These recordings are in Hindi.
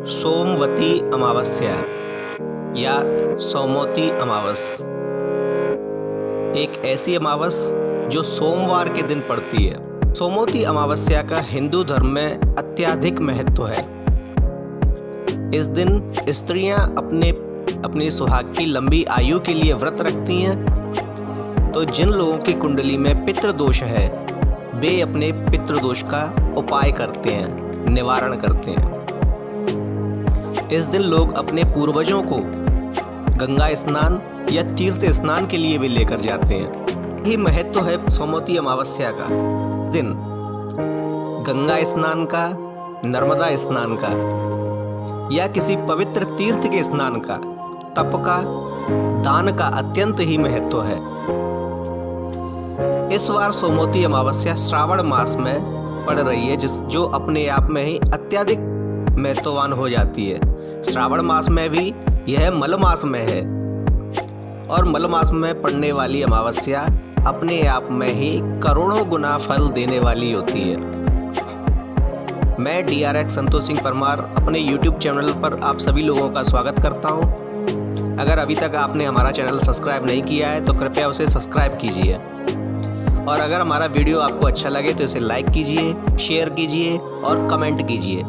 सोमवती अमावस्या या सोमवती अमावस एक ऐसी अमावस जो सोमवार के दिन पड़ती है। सोमवती अमावस्या का हिंदू धर्म में अत्यधिक महत्व है। इस दिन स्त्रियां अपनी सुहाग की लंबी आयु के लिए व्रत रखती हैं। तो जिन लोगों की कुंडली में पितृदोष है वे अपने पितृदोष का उपाय करते हैं, निवारण करते हैं। इस दिन लोग अपने पूर्वजों को गंगा स्नान या तीर्थ स्नान के लिए भी लेकर जाते हैं। यही महत्व है सोमवती अमावस्या का दिन गंगा स्नान का, नर्मदा स्नान का या किसी पवित्र तीर्थ के स्नान का, तप का, दान का अत्यंत ही महत्व है। इस बार सोमवती अमावस्या श्रावण मास में पड़ रही है, जो अपने आप में ही अत्यधिक महत्ववान हो जाती है। श्रावण मास में भी यह मल मास में है और मल मास में पड़ने वाली अमावस्या अपने आप में ही करोड़ों गुना फल देने वाली होती है। मैं DRX संतोष सिंह परमार अपने YouTube चैनल पर आप सभी लोगों का स्वागत करता हूं। अगर अभी तक आपने हमारा चैनल सब्सक्राइब नहीं किया है तो कृपया उसे सब्सक्राइब कीजिए और अगर हमारा वीडियो आपको अच्छा लगे तो इसे लाइक कीजिए, शेयर कीजिए और कमेंट कीजिए।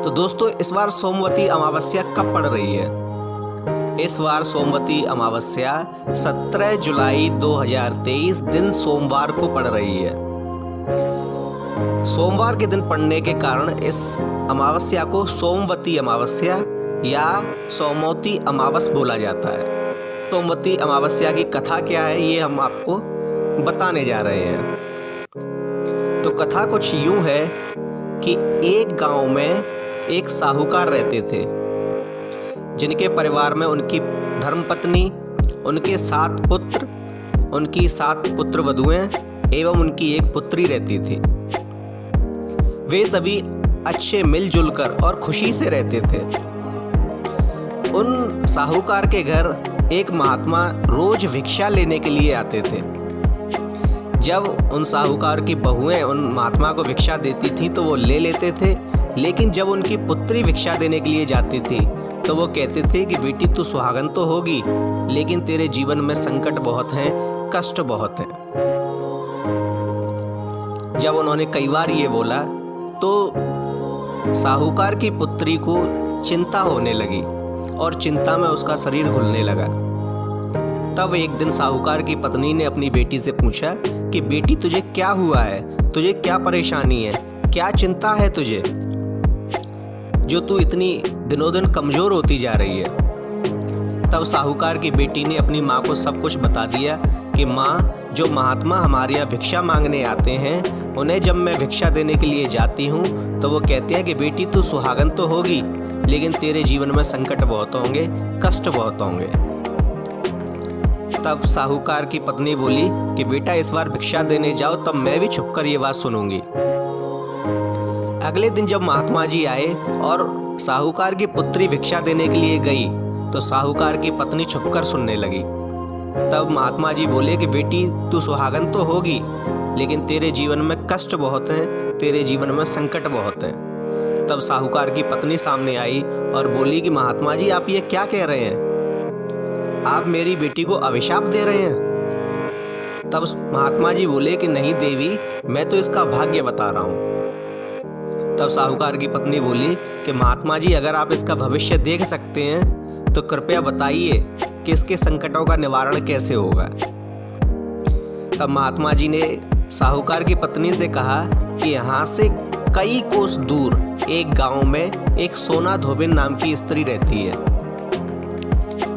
तो दोस्तों, इस बार सोमवती अमावस्या कब पड़ रही है? इस बार सोमवती अमावस्या 17 जुलाई 2023 दिन सोमवार को पड़ रही है। सोमवार के दिन पड़ने के कारण इस अमावस्या को सोमवती अमावस्या या सोमवती अमावस बोला जाता है। सोमवती अमावस्या की कथा क्या है ये हम आपको बताने जा रहे हैं। तो कथा कुछ यूं है कि एक गांव में एक साहूकार रहते थे, जिनके परिवार में उनकी धर्मपत्नी, उनके 7 पुत्र, उनकी 7 पुत्र वधुएं एवं उनकी एक पुत्री रहती थी। वे सभी अच्छे मिलजुल कर और खुशी से रहते थे। उन साहूकार के घर एक महात्मा रोज भिक्षा लेने के लिए आते थे। जब उन साहूकार की बहुएं उन महात्मा को भिक्षा देती थीं तो वो ले लेते थे, लेकिन जब उनकी पुत्री भिक्षा देने के लिए जाती थी तो वो कहते थे कि बेटी तू सुहागन तो होगी, लेकिन तेरे जीवन में संकट बहुत हैं, कष्ट बहुत हैं। जब उन्होंने कई बार ये बोला तो साहूकार की पुत्री को चिंता होने लगी और चिंता में उसका शरीर घुलने लगा। तब एक दिन साहूकार की पत्नी ने अपनी बेटी से पूछा कि बेटी तुझे क्या हुआ है, तुझे क्या परेशानी है, क्या चिंता है तुझे, जो तू इतनी दिनों दिन कमजोर होती जा रही है। तब साहूकार की बेटी ने अपनी माँ को सब कुछ बता दिया कि माँ, जो महात्मा हमारे यहाँ भिक्षा मांगने आते हैं उन्हें जब मैं भिक्षा देने के लिए जाती हूँ तो वो कहते हैं कि बेटी तू सुहागन तो होगी, लेकिन तेरे जीवन में संकट बहुत होंगे, कष्ट बहुत होंगे। तब साहूकार की पत्नी बोली कि बेटा इस बार भिक्षा देने जाओ, तब मैं भी छुपकर ये बात सुनूंगी। अगले दिन जब महात्मा जी आए और साहूकार की पुत्री भिक्षा देने के लिए गई तो साहूकार की पत्नी छुपकर सुनने लगी। तब महात्मा जी बोले कि बेटी तू सुहागन तो होगी, लेकिन तेरे जीवन में कष्ट बहुत हैं, तेरे जीवन में संकट बहुत हैं। तब साहूकार की पत्नी सामने आई और बोली कि महात्मा जी आप ये क्या कह रहे हैं, आप मेरी बेटी को अभिशाप दे रहे हैं। तब महात्मा जी बोले कि नहीं देवी, मैं तो इसका भाग्य बता रहा हूँ। तब साहूकार की पत्नी बोली कि महात्मा जी अगर आप इसका भविष्य देख सकते हैं तो कृपया बताइए कि इसके संकटों का निवारण कैसे होगा। तब महात्मा जी ने साहूकार की पत्नी से कहा कि यहाँ से कई कोस दूर एक गांव में एक सोना धोबिन नाम की स्त्री रहती है।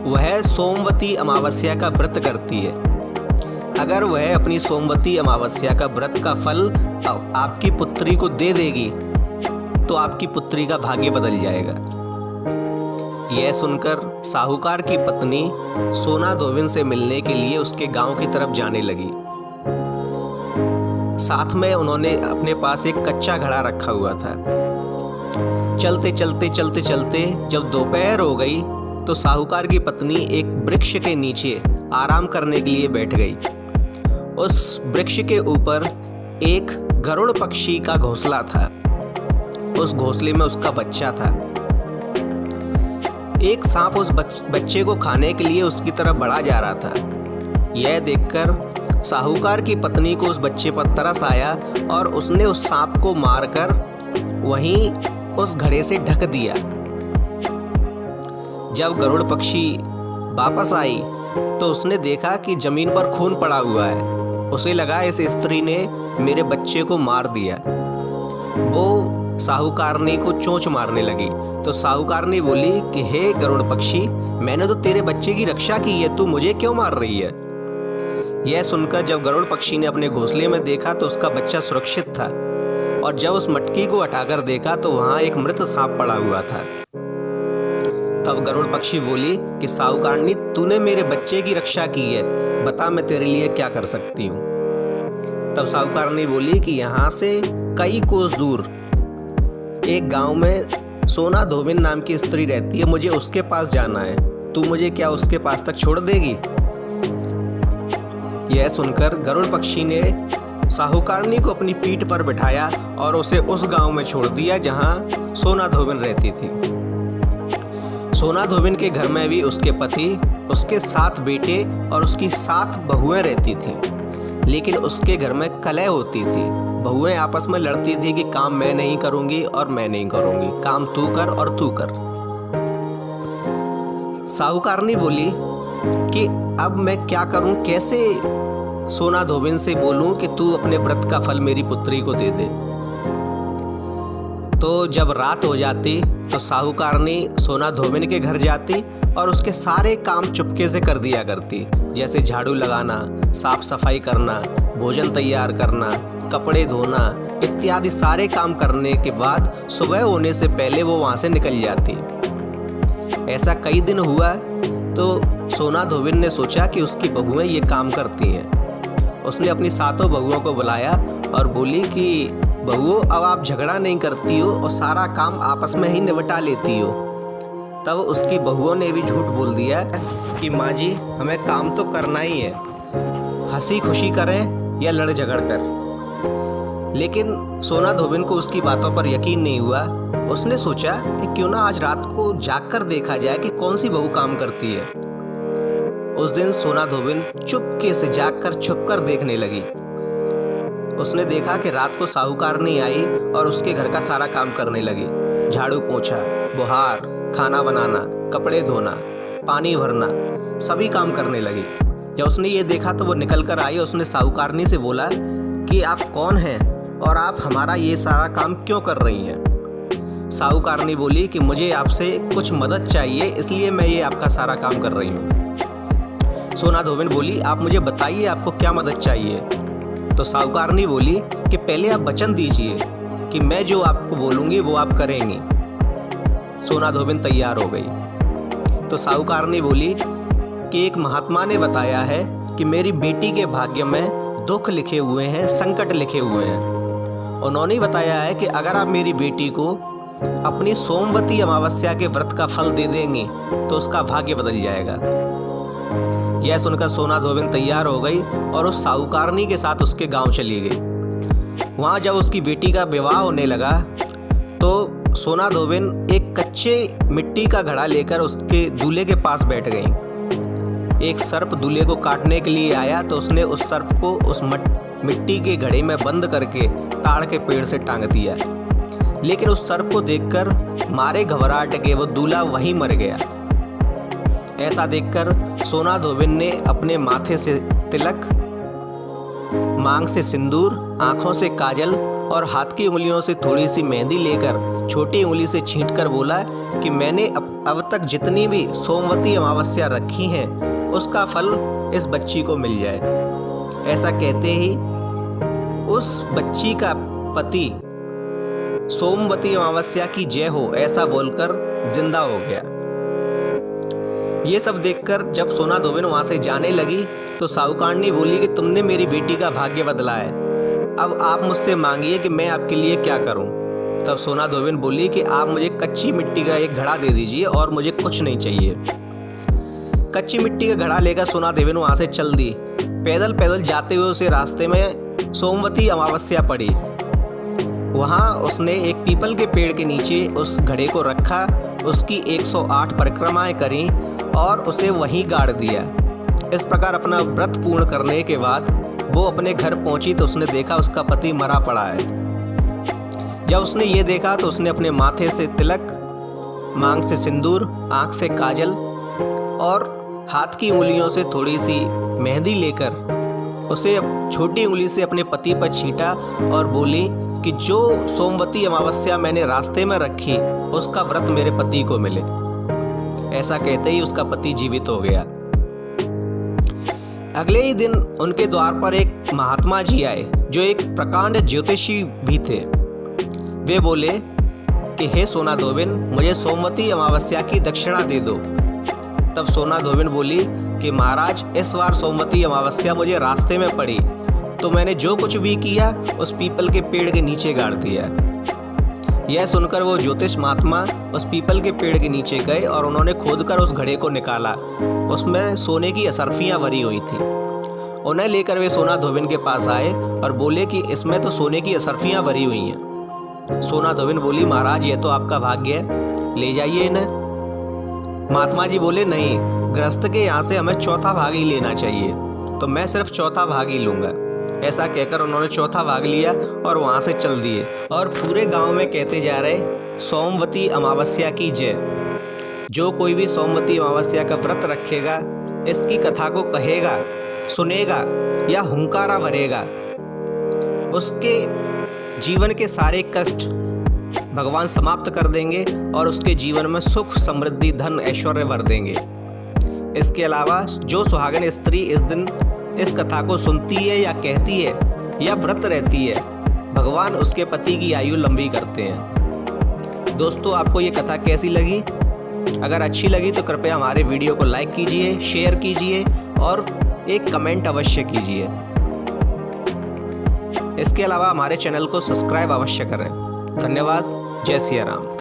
वह सोमवती अमावस्या का व्रत करती है। अगर वह अपनी सोमवती अमावस्या का व्रत का फल आपकी पुत्री को दे देगी तो आपकी पुत्री का भाग्य बदल जाएगा। यह सुनकर साहूकार की पत्नी सोना धोबिन से मिलने के लिए उसके गांव की तरफ जाने लगी। साथ में उन्होंने अपने पास एक कच्चा घड़ा रखा हुआ था। चलते चलते जब दोपहर हो गई तो साहूकार की पत्नी एक वृक्ष के नीचे आराम करने के लिए बैठ गई। उस वृक्ष के ऊपर एक गरुड़ पक्षी का घोंसला था। उस घोंसले में उसका बच्चा था। एक सांप उस बच्चे को खाने के लिए उसकी तरफ बढ़ा जा रहा था। यह देखकर साहूकार की पत्नी को उस बच्चे पर तरस आया और उसने उस सांप को मारकर वहीं उस घड़े से ढक दिया। जब गरुड़ पक्षी वापस आई तो उसने देखा कि जमीन पर खून पड़ा हुआ है। उसे लगा इस स्त्री ने मेरे बच्चे को मार दिया। वो साहूकारनी को चोंच मारने लगी तो साहूकारनी बोली कि हे गरुड़ पक्षी, मैंने तो तेरे बच्चे की रक्षा की है, तू मुझे क्यों मार रही है। यह सुनकर जब गरुड़ पक्षी ने अपने घोंसले में देखा तो उसका बच्चा सुरक्षित था, और जब उस मटकी को हटाकर देखा तो वहां एक मृत सांप पड़ा हुआ था। तब गरुड़ पक्षी बोली कि साहूकारनी, तूने मेरे बच्चे की रक्षा की है, बता मैं तेरे लिए क्या कर सकती हूँ। तब साहूकारनी बोली कि यहाँ से कई कोस दूर एक गांव में सोना धोबिन नाम की स्त्री रहती है, मुझे उसके पास जाना है, तू मुझे क्या उसके पास तक छोड़ देगी। यह सुनकर गरुड़ पक्षी ने साहूकारनी को अपनी पीठ पर बिठाया और उसे उस गांव में छोड़ दिया जहां सोना धोबिन रहती थी। सोना धोबिन के घर में भी उसके पति, उसके 7 बेटे और उसकी 7 बहुएं रहती थीं। लेकिन उसके घर में कलह होती थी। बहुएं आपस में लड़ती थी कि काम मैं नहीं करूंगी और मैं नहीं करूंगी, काम तू कर और तू कर। साहूकारनी बोली कि अब मैं क्या करूं, कैसे सोना धोबिन से बोलूं कि तू अपने व्रत का फल मेरी पुत्री को दे दे। तो जब रात हो जाती तो साहूकारनी सोना धोबिन के घर जाती और उसके सारे काम चुपके से कर दिया करती, जैसे झाड़ू लगाना, साफ सफाई करना, भोजन तैयार करना, कपड़े धोना इत्यादि सारे काम करने के बाद सुबह होने से पहले वो वहाँ से निकल जाती। ऐसा कई दिन हुआ तो सोना धोबिन ने सोचा कि उसकी बहुएं ये काम करती हैं। उसने अपनी 7 बहुओं को बुलाया और बोली कि बहुओं, अब आप झगड़ा नहीं करती हो और सारा काम आपस में ही निपटा लेती हो। तब उसकी बहुओं ने भी झूठ बोल दिया कि माँ जी, हमें काम तो करना ही है, हंसी खुशी करें या लड़ झगड़ कर। लेकिन सोना धोबिन को उसकी बातों पर यकीन नहीं हुआ। उसने सोचा कि क्यों ना आज रात को जागकर देखा जाए कि कौन सी बहू काम करती है। उस दिन सोना धोबिन चुपके से जागकर छुपकर देखने लगी। उसने देखा कि रात को साहूकारनी आई और उसके घर का सारा काम करने लगी, झाड़ू पोछा, बुहार, खाना बनाना, कपड़े धोना, पानी भरना, सभी काम करने लगी। जब उसने ये देखा तो वो निकल कर आई। उसने साहूकारनी से बोला कि आप कौन हैं और आप हमारा ये सारा काम क्यों कर रही हैं। साहूकारनी बोली कि मुझे आपसे कुछ मदद चाहिए, इसलिए मैं ये आपका सारा काम कर रही हूँ। सोना धोबिन बोली, आप मुझे बताइए आपको क्या मदद चाहिए। तो साहूकारनी बोली कि पहले आप वचन दीजिए कि मैं जो आपको बोलूँगी वो आप करेंगी। सोना धोबिन तैयार हो गई। तो साहूकारनी बोली कि एक महात्मा ने बताया है कि मेरी बेटी के भाग्य में दुख लिखे हुए हैं, संकट लिखे हुए हैं। उन्होंने बताया है कि अगर आप मेरी बेटी को अपनी सोमवती अमावस्या के व्रत का फल दे देंगी तो उसका भाग्य बदल जाएगा। यह सुनकर सोना धोबिन तैयार हो गई और उस साहूकारनी के साथ उसके गांव चली गई। वहाँ जब उसकी बेटी का विवाह होने लगा तो सोना धोबिन एक कच्चे मिट्टी का घड़ा लेकर उसके दूल्हे के पास बैठ गई। एक सर्प दूल्हे को काटने के लिए आया तो उसने उस सर्प को उस मिट्टी के घड़े में बंद करके ताड़ के पेड़ से टांग दिया। लेकिन उस सर्प को देखकर मारे घबराहट के वो दूल्हा वहीं मर गया। ऐसा देखकर सोना धोबिन ने अपने माथे से तिलक, मांग से सिंदूर, आंखों से काजल और हाथ की उंगलियों से थोड़ी सी मेहंदी लेकर छोटी उंगली से छींटकर बोला कि मैंने अब तक जितनी भी सोमवती अमावस्या रखी हैं उसका फल इस बच्ची को मिल जाए। ऐसा कहते ही उस बच्ची का पति सोमवती अमावस्या की जय हो ऐसा बोलकर जिंदा हो गया। ये सब देखकर जब सोना धोबिन वहाँ से जाने लगी तो साहूकारनी बोली कि तुमने मेरी बेटी का भाग्य बदला है, अब आप मुझसे मांगिए कि मैं आपके लिए क्या करूं। तब सोना धोबिन बोली कि आप मुझे कच्ची मिट्टी का एक घड़ा दे दीजिए और मुझे कुछ नहीं चाहिए। कच्ची मिट्टी का घड़ा लेकर सोना धोबिन वहाँ से चल दी। पैदल पैदल जाते हुए उसे रास्ते में सोमवती अमावस्या पड़ी। वहाँ उसने एक पीपल के पेड़ के नीचे उस घड़े को रखा, उसकी 108 परिक्रमाएं करी और उसे वहीं गाड़ दिया। इस प्रकार अपना व्रत पूर्ण करने के बाद वो अपने घर पहुंची तो उसने देखा उसका पति मरा पड़ा है। जब उसने ये देखा तो उसने अपने माथे से तिलक, मांग से सिंदूर, आँख से काजल और हाथ की उंगलियों से थोड़ी सी मेहंदी लेकर उसे छोटी उंगली से अपने पति पर छींटा और बोली कि जो सोमवती अमावस्या मैंने रास्ते में रखी उसका व्रत मेरे पति को मिले। ऐसा कहते ही उसका पति जीवित हो गया। अगले ही दिन उनके द्वार पर एक महात्मा जी आए जो एक प्रकांड ज्योतिषी भी थे। वे बोले कि हे सोना धोबिन, मुझे सोमवती अमावस्या की दक्षिणा दे दो। तब सोना धोबिन बोली कि महाराज, इस बार सोमवती अमावस्या मुझे रास्ते में पड़ी तो मैंने जो कुछ भी किया उस पीपल के पेड़ के नीचे गाड़ दिया। यह सुनकर वो ज्योतिष महात्मा उस पीपल के पेड़ के नीचे गए और उन्होंने खोदकर उस घड़े को निकाला। उसमें सोने की असरफियाँ भरी हुई थी। उन्हें लेकर वे सोना धोबिन के पास आए और बोले कि इसमें तो सोने की असरफियाँ भरी हुई हैं। सोना धोबिन बोली, महाराज ये तो आपका भाग्य है, ले जाइए इन्हें। महात्मा जी बोले, नहीं, गृहस्थ के यहाँ से हमें चौथा भाग ही लेना चाहिए, तो मैं सिर्फ चौथा भाग ही लूँगा। ऐसा कहकर उन्होंने चौथा भाग लिया और वहाँ से चल दिए और पूरे गांव में कहते जा रहे, सोमवती अमावस्या की जय। जो कोई भी सोमवती अमावस्या का व्रत रखेगा, इसकी कथा को कहेगा, सुनेगा या हुंकारा भरेगा, उसके जीवन के सारे कष्ट भगवान समाप्त कर देंगे और उसके जीवन में सुख, समृद्धि, धन, ऐश्वर्य भर देंगे। इसके अलावा जो सुहागन स्त्री इस दिन इस कथा को सुनती है या कहती है या व्रत रहती है, भगवान उसके पति की आयु लंबी करते हैं। दोस्तों, आपको ये कथा कैसी लगी? अगर अच्छी लगी तो कृपया हमारे वीडियो को लाइक कीजिए, शेयर कीजिए और एक कमेंट अवश्य कीजिए। इसके अलावा हमारे चैनल को सब्सक्राइब अवश्य करें। धन्यवाद। जय सिया राम।